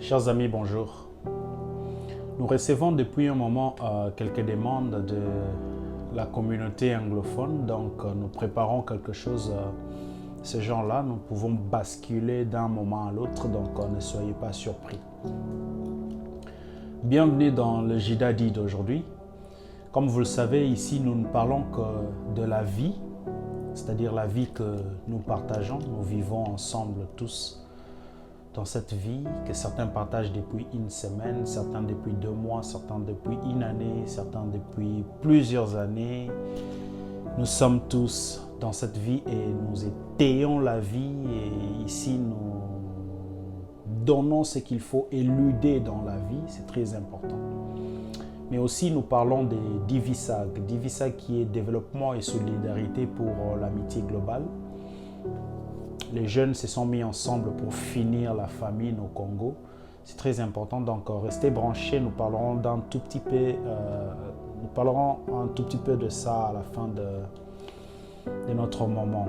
Chers amis, bonjour. Nous recevons depuis un moment quelques demandes de la communauté anglophone, donc nous préparons quelque chose de ce genre-là. Nous pouvons basculer d'un moment à l'autre, donc ne soyez pas surpris. Bienvenue dans le JDADI d'aujourd'hui. Comme vous le savez, ici nous ne parlons que de la vie, c'est-à-dire la vie que nous partageons, nous vivons ensemble tous dans cette vie que certains partagent depuis une semaine, certains depuis 2 mois, certains depuis une année, certains depuis plusieurs années. Nous sommes tous dans cette vie et nous étayons la vie et ici nous donnons ce qu'il faut éluder dans la vie, c'est très important. Mais aussi nous parlons des DIVISAG, DIVISAG qui est développement et solidarité pour l'amitié globale. Les jeunes se sont mis ensemble pour finir la famine au Congo. C'est très important, donc restez branchés. Nous parlerons un tout petit peu de ça à la fin de notre moment.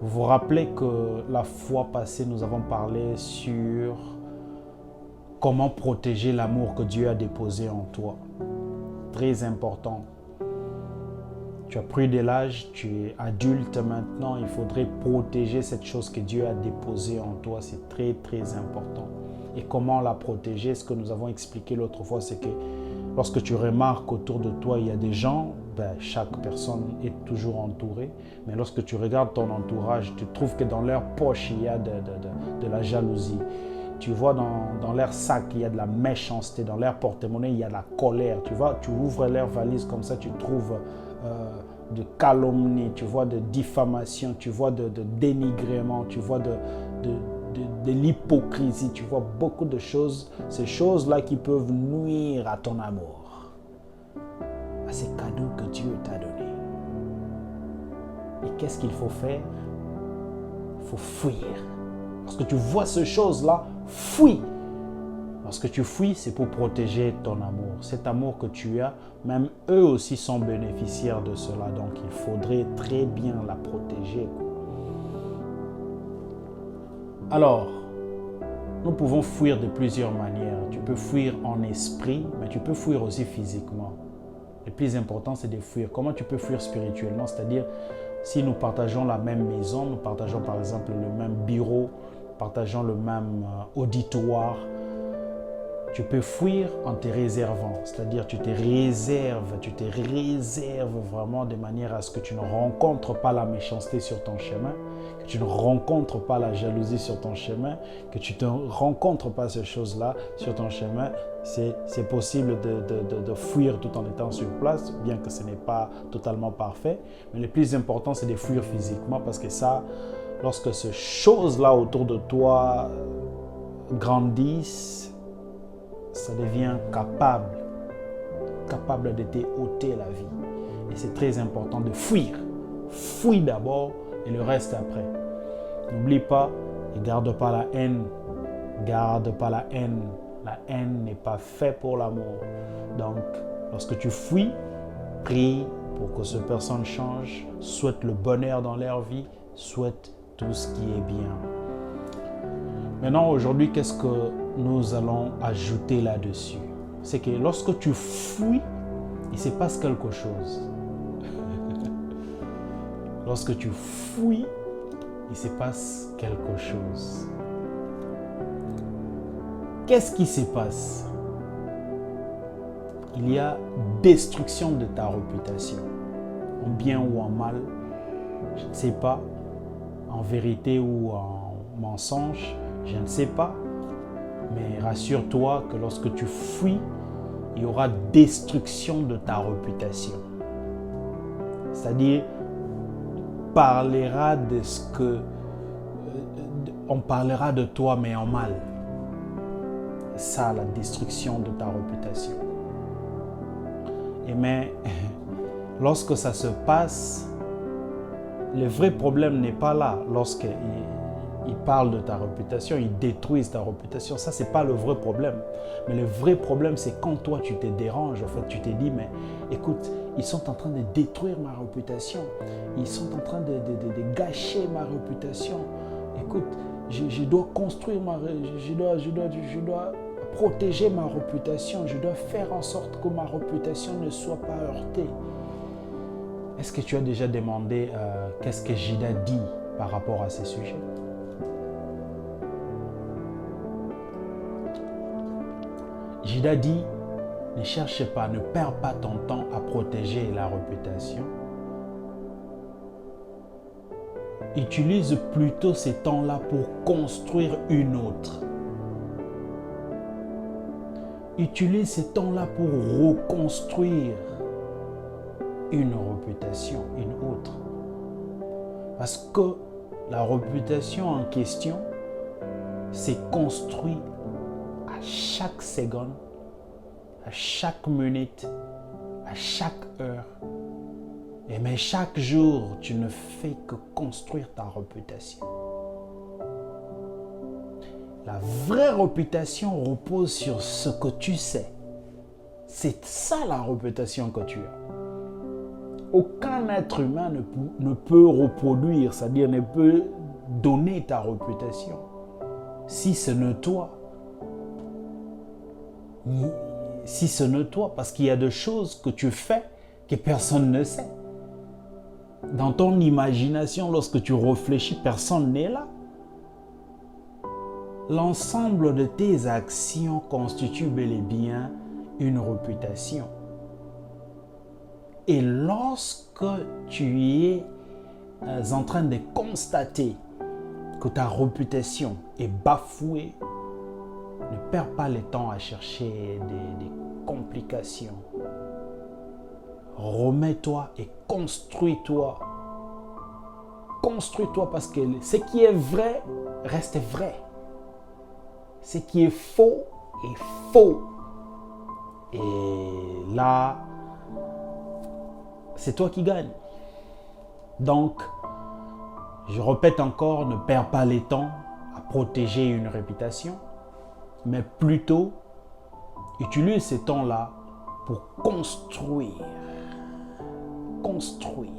Vous vous rappelez que la fois passée, nous avons parlé sur comment protéger l'amour que Dieu a déposé en toi. Très important. Tu as pris de l'âge, tu es adulte maintenant, il faudrait protéger cette chose que Dieu a déposée en toi, c'est très très important. Et comment la protéger, ce que nous avons expliqué l'autre fois, c'est que lorsque tu remarques autour de toi, il y a des gens, chaque personne est toujours entourée, mais lorsque tu regardes ton entourage, tu trouves que dans leur poche, il y a de la jalousie. Tu vois dans leur sac, il y a de la méchanceté, dans leur porte-monnaie, il y a de la colère. Tu vois, tu ouvres leur valise comme ça, tu trouves de calomnie, tu vois de diffamation, tu vois de dénigrement, tu vois de l'hypocrisie, tu vois beaucoup de choses, ces choses-là qui peuvent nuire à ton amour, à ces cadeaux que Dieu t'a donnés. Et qu'est-ce qu'il faut faire? Il faut fuir. Lorsque tu vois ces choses-là, fuis. Lorsque tu fuis, c'est pour protéger ton amour. Cet amour que tu as, même eux aussi sont bénéficiaires de cela. Donc, il faudrait très bien la protéger. Alors, nous pouvons fuir de plusieurs manières. Tu peux fuir en esprit, mais tu peux fuir aussi physiquement. Le plus important, c'est de fuir. Comment tu peux fuir spirituellement? C'est-à-dire, si nous partageons la même maison, nous partageons par exemple le même bureau, partageons le même auditoire, tu peux fuir en te réservant, c'est-à-dire tu te réserves vraiment de manière à ce que tu ne rencontres pas la méchanceté sur ton chemin, que tu ne rencontres pas la jalousie sur ton chemin, que tu ne rencontres pas ces choses-là sur ton chemin. C'est possible de fuir tout en étant sur place, bien que ce n'est pas totalement parfait, mais le plus important c'est de fuir physiquement parce que ça, lorsque ces choses-là autour de toi grandissent, ça devient capable de t'ôter la vie. Et c'est très important de fuir. Fuis d'abord et le reste après. N'oublie pas, ne garde pas la haine. Garde pas la haine. La haine n'est pas faite pour l'amour. Donc, lorsque tu fuis, prie pour que ces personnes changent. Souhaite le bonheur dans leur vie. Souhaite tout ce qui est bien. Maintenant, aujourd'hui, qu'est-ce que nous allons ajouter là-dessus? C'est que lorsque tu fuis, il se passe quelque chose. Lorsque tu fuis, il se passe quelque chose. Qu'est-ce qui se passe? Il y a destruction de ta réputation, en bien ou en mal, je ne sais pas, en vérité ou en mensonge, je ne sais pas, mais rassure-toi que lorsque tu fuis, il y aura destruction de ta réputation. C'est-à-dire, on parlera de toi, mais en mal. Ça, la destruction de ta réputation. Mais lorsque ça se passe, le vrai problème n'est pas là. Lorsqu'ils parlent de ta réputation, ils détruisent ta réputation. Ça, ce n'est pas le vrai problème. Mais le vrai problème, c'est quand toi, tu te déranges. En fait, tu te dis, mais écoute, ils sont en train de détruire ma réputation. Ils sont en train de gâcher ma réputation. Écoute, Je dois construire je dois protéger ma réputation. Je dois faire en sorte que ma réputation ne soit pas heurtée. Est-ce que tu as déjà demandé qu'est-ce que Judas dit par rapport à ces sujets? Judas dit, ne cherche pas, ne perds pas ton temps à protéger la réputation. Utilise plutôt ces temps-là pour construire une autre. Utilise ces temps-là pour reconstruire une réputation, une autre. Parce que la réputation en question s'est construite à chaque seconde, à chaque minute, à chaque heure. Et mais chaque jour, tu ne fais que construire ta réputation. La vraie réputation repose sur ce que tu sais. C'est ça la réputation que tu as. Aucun être humain ne peut reproduire, c'est-à-dire ne peut donner ta réputation si ce n'est toi. Si ce n'est toi, parce qu'il y a des choses que tu fais que personne ne sait. Dans ton imagination, lorsque tu réfléchis, personne n'est là. L'ensemble de tes actions constitue bel et bien une réputation. Et lorsque tu es en train de constater que ta réputation est bafouée, ne perds pas le temps à chercher des complications. Remets-toi et construis-toi. Construis-toi parce que ce qui est vrai reste vrai. Ce qui est faux est faux. Et là, c'est toi qui gagne. Donc, je répète encore, ne perds pas le temps à protéger une réputation, mais plutôt utilise ces temps-là pour construire. Construire.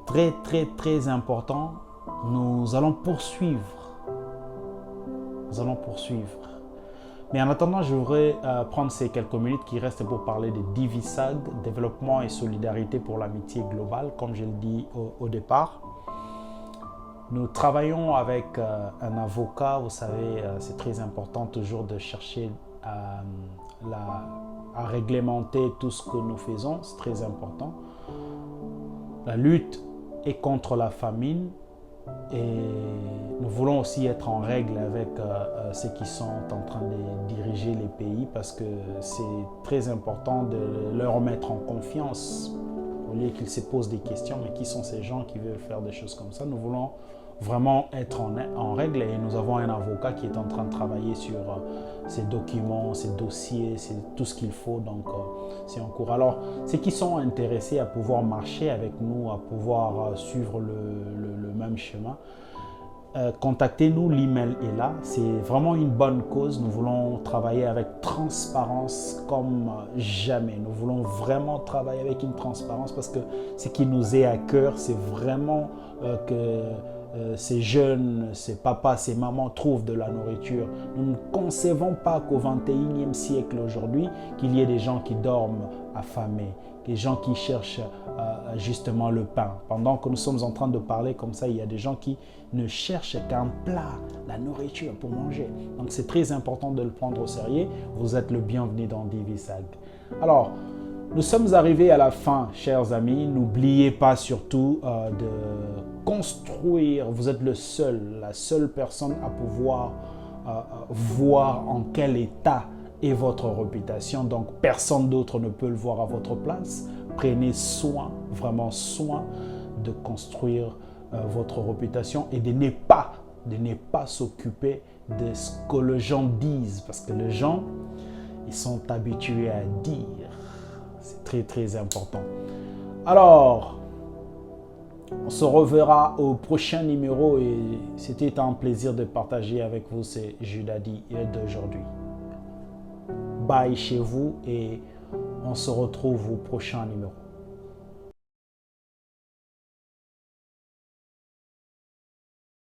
Très, très, très important. Nous allons poursuivre. Mais en attendant, je voudrais prendre ces quelques minutes qui restent pour parler de DIVISAG, développement et solidarité pour l'amitié globale, comme je le dis au départ. Nous travaillons avec un avocat, vous savez, c'est très important toujours de chercher à réglementer tout ce que nous faisons, c'est très important. La lutte est contre la famine et nous voulons aussi être en règle avec ceux qui sont en train de diriger les pays parce que c'est très important de leur mettre en confiance au lieu qu'ils se posent des questions, mais qui sont ces gens qui veulent faire des choses comme ça. Nous voulons vraiment être en règle et nous avons un avocat qui est en train de travailler sur ces documents, ces dossiers, c'est tout ce qu'il faut, donc c'est en cours. Alors, ceux qui sont intéressés à pouvoir marcher avec nous, à pouvoir suivre le même chemin, contactez-nous, l'email est là, c'est vraiment une bonne cause. Nous voulons travailler avec transparence comme jamais. Nous voulons vraiment travailler avec une transparence parce que ce qui nous est à cœur, c'est vraiment que ces jeunes, ces papas, ces mamans trouvent de la nourriture. Nous ne concevons pas qu'au 21e siècle aujourd'hui, qu'il y ait des gens qui dorment affamés, des gens qui cherchent justement le pain. Pendant que nous sommes en train de parler comme ça, il y a des gens qui ne cherchent qu'un plat, la nourriture pour manger. Donc c'est très important de le prendre au sérieux. Vous êtes le bienvenu dans DIVISAG. Alors, nous sommes arrivés à la fin, chers amis. N'oubliez pas surtout de construire. Vous êtes la seule personne à pouvoir voir en quel état est votre réputation. Donc, personne d'autre ne peut le voir à votre place. Prenez soin, vraiment soin de construire votre réputation et de ne pas s'occuper de ce que les gens disent. Parce que les gens, ils sont habitués à dire. C'est très, très important. Alors, on se reverra au prochain numéro et c'était un plaisir de partager avec vous ces jeudis d'aujourd'hui. Bye chez vous et on se retrouve au prochain numéro.